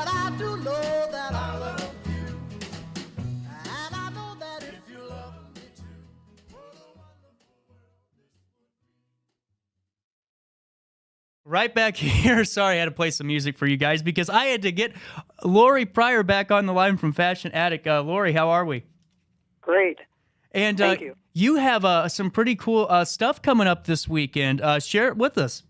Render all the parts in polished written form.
But I do know that I love you, and I know that if you love me too, what a wonderful world this would be. Right back here. Sorry, I had to play some music for you guys because I had to get Lori Pryor back on the line from Fashion Attic. Lori, how are we? Great. And Thank you. You have some pretty cool stuff coming up this weekend. Share it with us.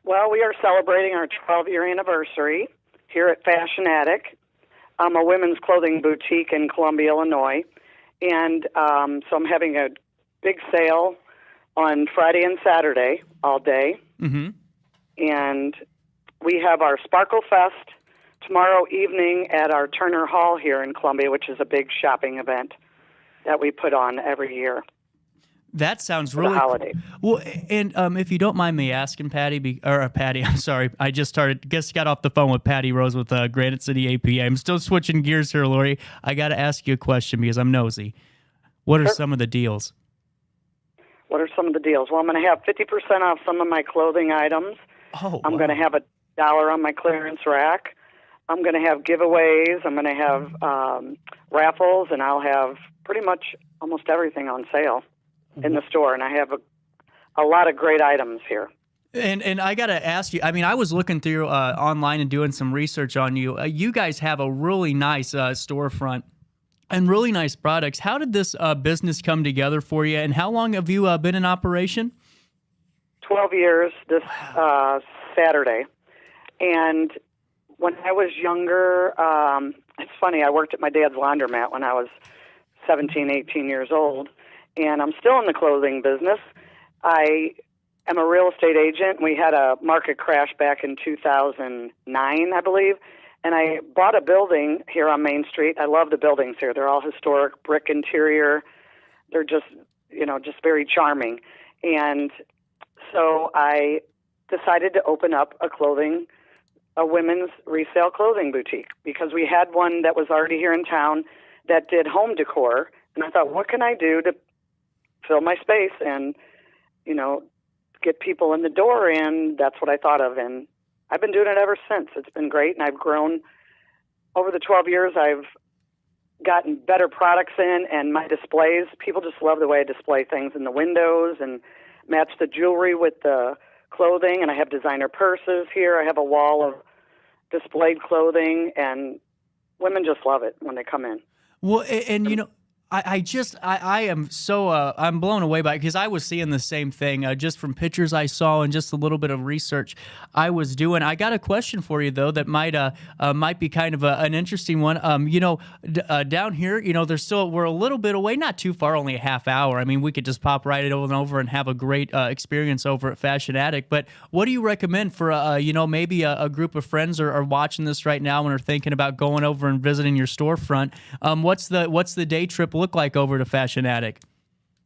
Well, we are celebrating our 12-year anniversary here at Fashion Attic. I'm a women's clothing boutique in Columbia, Illinois. And so I'm having a big sale on Friday and Saturday all day. Mm-hmm. And we have our Sparkle Fest tomorrow evening at our Turner Hall here in Columbia, which is a big shopping event that we put on every year. That sounds for really the holiday. Cool. Well, and if you don't mind me asking, Patty, I'm sorry, I just got off the phone with Patty Rose with Granite City APA. I'm still switching gears here, Lori. I got to ask you a question because I'm nosy. What are some of the deals? What are some of the deals? Well, I'm going to have 50% off some of my clothing items. Oh, I'm going to have $1 on my clearance rack. I'm going to have giveaways. I'm going to have raffles, and I'll have pretty much almost everything on sale in the store. And I have a lot of great items here. And I got to ask you, I mean, I was looking through online and doing some research on you. You guys have a really nice storefront and really nice products. How did this business come together for you, and how long have you been in operation? 12 years this Saturday. And when I was younger, it's funny, I worked at my dad's laundromat when I was 17, 18 years old, and I'm still in the clothing business. I am a real estate agent. We had a market crash back in 2009, I believe, and I bought a building here on Main Street. I love the buildings here. They're all historic, brick interior. They're just very charming. And so I decided to open up a women's resale clothing boutique, because we had one that was already here in town that did home decor. And I thought, what can I do to fill my space and, get people in the door? And that's what I thought of. And I've been doing it ever since. It's been great. And I've grown over the 12 years. I've gotten better products in, and my displays, people just love the way I display things in the windows and match the jewelry with the clothing. And I have designer purses here. I have a wall of displayed clothing, and women just love it when they come in. Well, and I am so I'm blown away by it, because I was seeing the same thing just from pictures I saw and just a little bit of research I was doing. I got a question for you though that might be kind of an interesting one. Down here, we're a little bit away, not too far, only a half hour. I mean, we could just pop right over and have a great experience over at Fashion Attic. But what do you recommend for maybe a group of friends are watching this right now and are thinking about going over and visiting your storefront? What's the day trip look like over to Fashion Attic?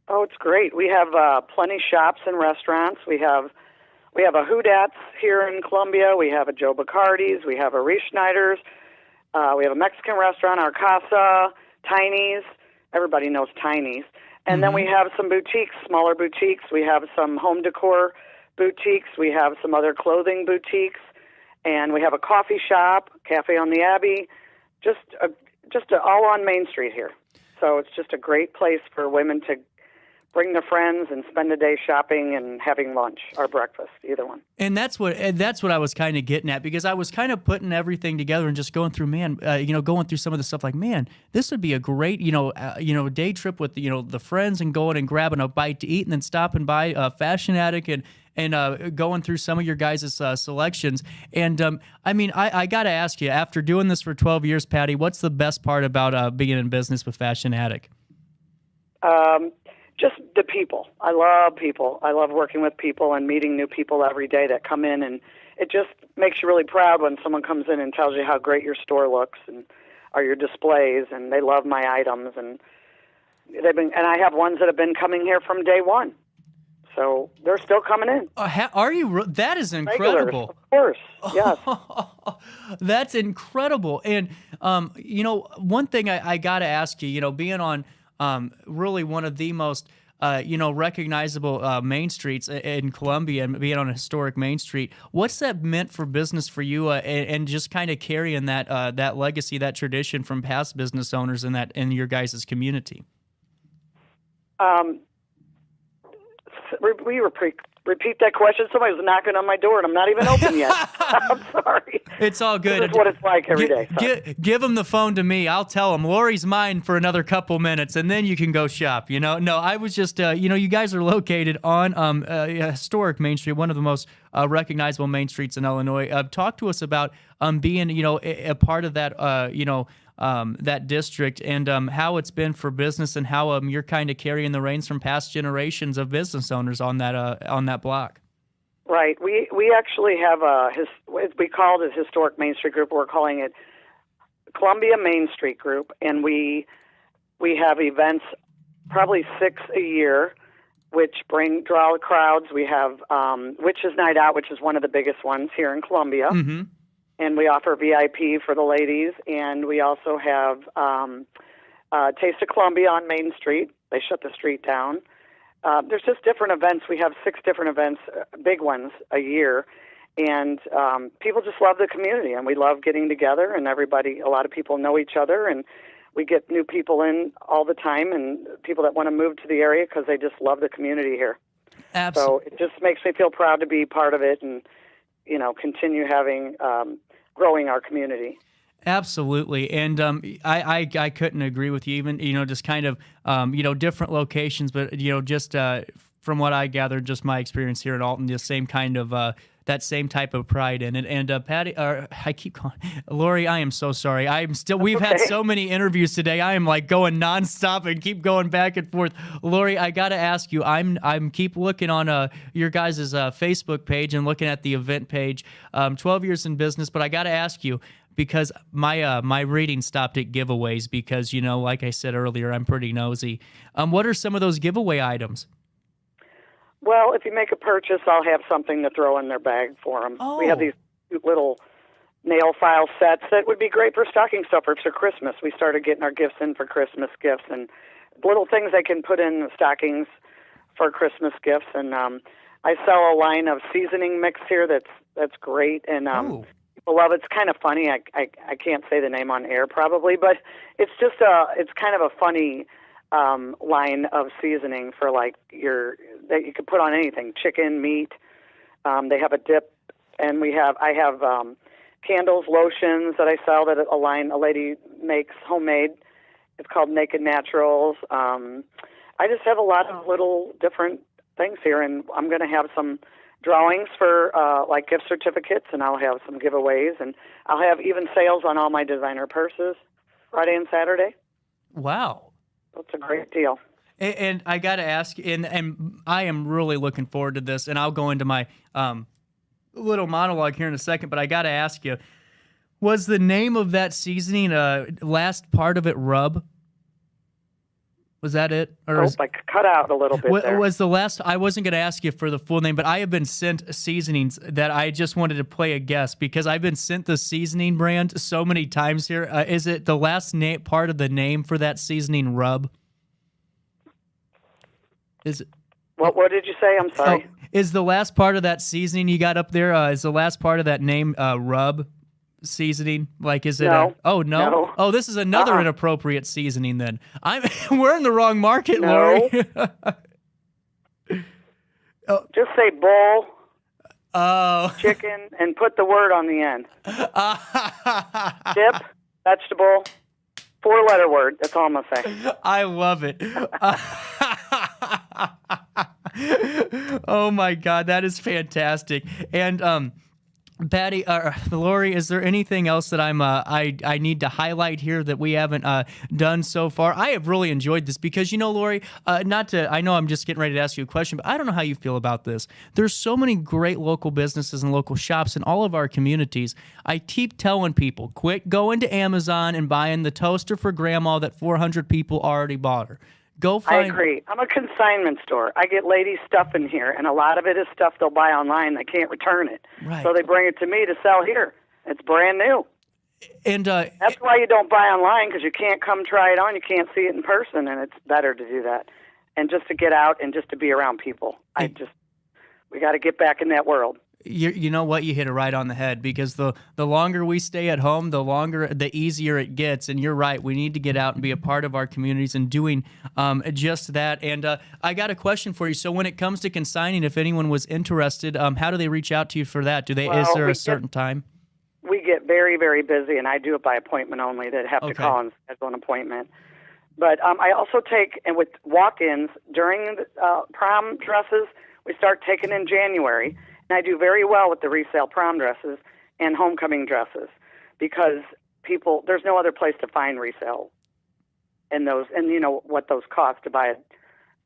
Oh, it's great. We have plenty shops and restaurants. We have a Houdat's here in Columbia. We have a Joe Bacardi's. We have a Reese Schneider's. We have a Mexican restaurant, our Casa, Tiny's. Everybody knows Tiny's. And then we have some boutiques, smaller boutiques. We have some home decor boutiques. We have some other clothing boutiques. And we have a coffee shop, Cafe on the Abbey, just all on Main Street here. So it's just a great place for women to bring their friends and spend a day shopping and having lunch or breakfast, either one. And that's what I was kind of getting at, because I was kind of putting everything together and just going through, going through some of the stuff like, man, this would be a great, day trip with, the friends, and going and grabbing a bite to eat and then stopping by Fashion Attic and going through some of your guys' selections. And, I got to ask you, after doing this for 12 years, Patty, what's the best part about being in business with Fashion Attic? Just the people. I love people. I love working with people and meeting new people every day that come in, and it just makes you really proud when someone comes in and tells you how great your store looks or your displays, and they love my items, and I have ones that have been coming here from day one. So they're still coming in. Are you? That is incredible. Regulars, of course, yes. That's incredible. And, one thing I got to ask you, being on really one of the most recognizable main streets in Columbia and being on a historic main street. What's that meant for business for you, and just kind of carrying that legacy, that tradition from past business owners in your guys' community? Repeat that question. Somebody was knocking on my door, and I'm not even open yet. I'm sorry. It's all good. This is what it's like every day. Give them the phone to me. I'll tell them. Lori's mine for another couple minutes, and then you can go shop. No, I was just, you guys are located on a historic Main Street, one of the most recognizable main streets in Illinois. Talk to us about being, a part of that, that district, and how it's been for business, and how you're kind of carrying the reins from past generations of business owners on that block. Right. We actually have we call it Historic Main Street Group. We're calling it Columbia Main Street Group, and we have events, probably 6 a year, which draw crowds. We have Witches Night Out, which is one of the biggest ones here in Columbia. Mm-hmm. And we offer VIP for the ladies, and we also have Taste of Columbia on Main Street. They shut the street down. There's just different events. We have 6 different events, big ones, a year, and people just love the community, and we love getting together, and a lot of people know each other, and we get new people in all the time, and people that want to move to the area because they just love the community here. Absolutely. So it just makes me feel proud to be part of it, and continue having growing our community. Absolutely, and I couldn't agree with you. Even just kind of different locations, but just from what I gathered, just my experience here in Alton, the same kind of that same type of pride in it. And Patty, I keep calling Lori. I am so sorry. We've had so many interviews today. I am like going nonstop and keep going back and forth. Lori, I got to ask you. I'm keep looking on your guys' Facebook page and looking at the event page. 12 years in business, but I got to ask you, because my reading stopped at giveaways, because like I said earlier, I'm pretty nosy. What are some of those giveaway items? Well, if you make a purchase, I'll have something to throw in their bag for them. Oh. We have these cute little nail file sets that would be great for stocking stuffers for Christmas. We started getting our gifts in for Christmas gifts, and little things they can put in the stockings for Christmas gifts. And I sell a line of seasoning mix here that's great, and people love it. It's kind of funny. I can't say the name on air probably, but it's just it's kind of a funny line of seasoning for that you could put on anything, chicken, meat. They have a dip, and I have candles, lotions that I sell that a lady makes homemade. It's called Naked Naturals. I just have a lot of little different things here, and I'm going to have some drawings for like gift certificates, and I'll have some giveaways, and I'll have even sales on all my designer purses Friday and Saturday. Wow. That's a great deal. And I got to ask, and I am really looking forward to this, and I'll go into my little monologue here in a second, but I got to ask you, was the name of that seasoning, last part of it, rub? Was that it? Or I cut out a little bit there. Was the last? I wasn't going to ask you for the full name, but I have been sent seasonings that I just wanted to play a guess, because I've been sent the seasoning brand so many times here. Is it the last part of the name for that seasoning, rub? Is it? What did you say? I'm sorry. Oh, is the last part of that seasoning you got up there? Is the last part of that name rub seasoning? Like, is it? No. No. Oh, this is another inappropriate seasoning. Then we're in the wrong market, No. Lori. Just say bull, Oh. chicken, and put the word on the end. Dip, vegetable, 4-letter word. That's all I'm going to say. I love it. Oh my God, that is fantastic. And Patty, Lori, is there anything else that I need to highlight here that we haven't done so far? I have really enjoyed this because, Lori, I know I'm just getting ready to ask you a question, but I don't know how you feel about this. There's so many great local businesses and local shops in all of our communities. I keep telling people, quit going to Amazon and buying the toaster for grandma that 400 people already bought her. I agree. I'm a consignment store. I get ladies' stuff in here, and a lot of it is stuff they'll buy online. They can't return it. Right. So they bring it to me to sell here. It's brand new. And that's why you don't buy online, because you can't come try it on. You can't see it in person, and it's better to do that. and just to get out and just to be around people. We got to get back in that world. You know what? You hit it right on the head, because the longer we stay at home, the easier it gets. And you're right. We need to get out and be a part of our communities and doing just that. And I got a question for you. So when it comes to consigning, if anyone was interested, how do they reach out to you for that? Is there a certain time? We get very, very busy, and I do it by appointment only. They'd have to call and schedule an appointment. But I also take, and with walk-ins during prom dresses, we start taking in January. And I do very well with the resale prom dresses and homecoming dresses, because there's no other place to find resale in those, and you know what those cost to buy a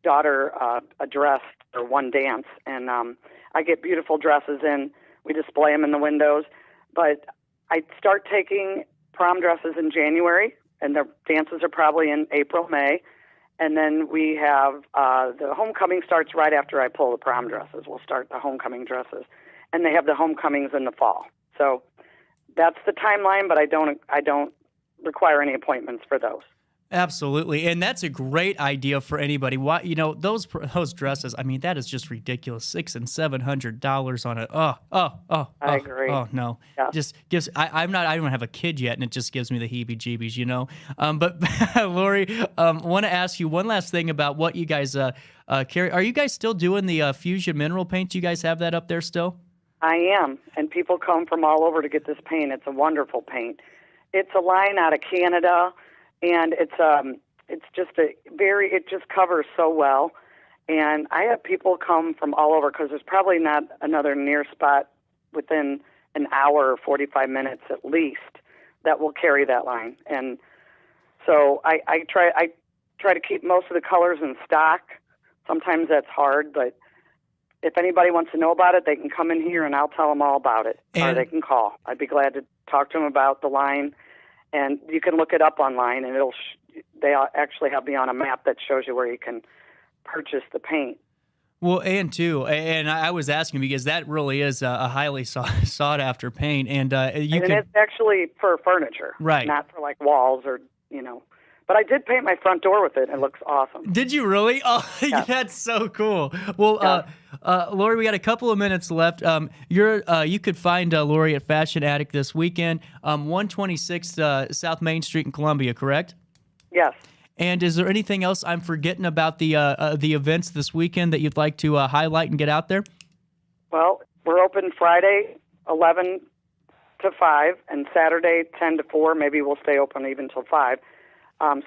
daughter a dress or one dance. And I get beautiful dresses in. We display them in the windows. But I start taking prom dresses in January, and the dances are probably in April, May. And then we have the homecoming starts right after I pull the prom dresses. We'll start the homecoming dresses. And they have the homecomings in the fall. So that's the timeline, but I don't require any appointments for those. Absolutely, and that's a great idea for anybody. Why, those dresses? I mean, that is just ridiculous. $600 and $700 on it. I agree. Oh no, Yeah. Just gives. I don't have a kid yet, and it just gives me the heebie-jeebies. But Lori, want to ask you one last thing about what you guys carry. Are you guys still doing the Fusion mineral paint? Do you guys have that up there still? I am, and people come from all over to get this paint. It's a wonderful paint. It's a line out of Canada. And it just covers so well. And I have people come from all over, because there's probably not another near spot within an hour or 45 minutes at least that will carry that line. And so I try to keep most of the colors in stock. Sometimes that's hard, but if anybody wants to know about it, they can come in here and I'll tell them all about it. Or they can call. I'd be glad to talk to them about the line. And you can look it up online, and they actually have me on a map that shows you where you can purchase the paint. Well, and I was asking because that really is a highly sought after paint, and it's actually for furniture, right? Not for like walls or But I did paint my front door with it. It looks awesome. Did you really? Oh, yeah. That's so cool. Well, Lori, we got a couple of minutes left. You could find Lori at Fashion Attic this weekend, 126 South Main Street in Columbia, correct? Yes. And is there anything else I'm forgetting about the events this weekend that you'd like to highlight and get out there? Well, we're open Friday 11 to 5 and Saturday 10 to 4. Maybe we'll stay open even till 5.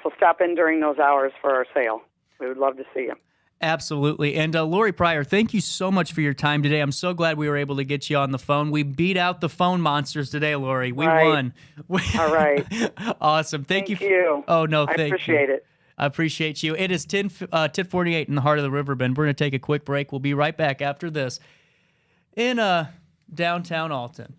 So stop in during those hours for our sale. We would love to see you. Absolutely. And Lori Pryor, thank you so much for your time today. I'm so glad we were able to get you on the phone. We beat out the phone monsters today, Lori. We won. All right. Awesome. Thank you. Oh, no, thank you. I appreciate it. I appreciate you. It is 10:48 in the heart of the Riverbend. We're going to take a quick break. We'll be right back after this in downtown Alton.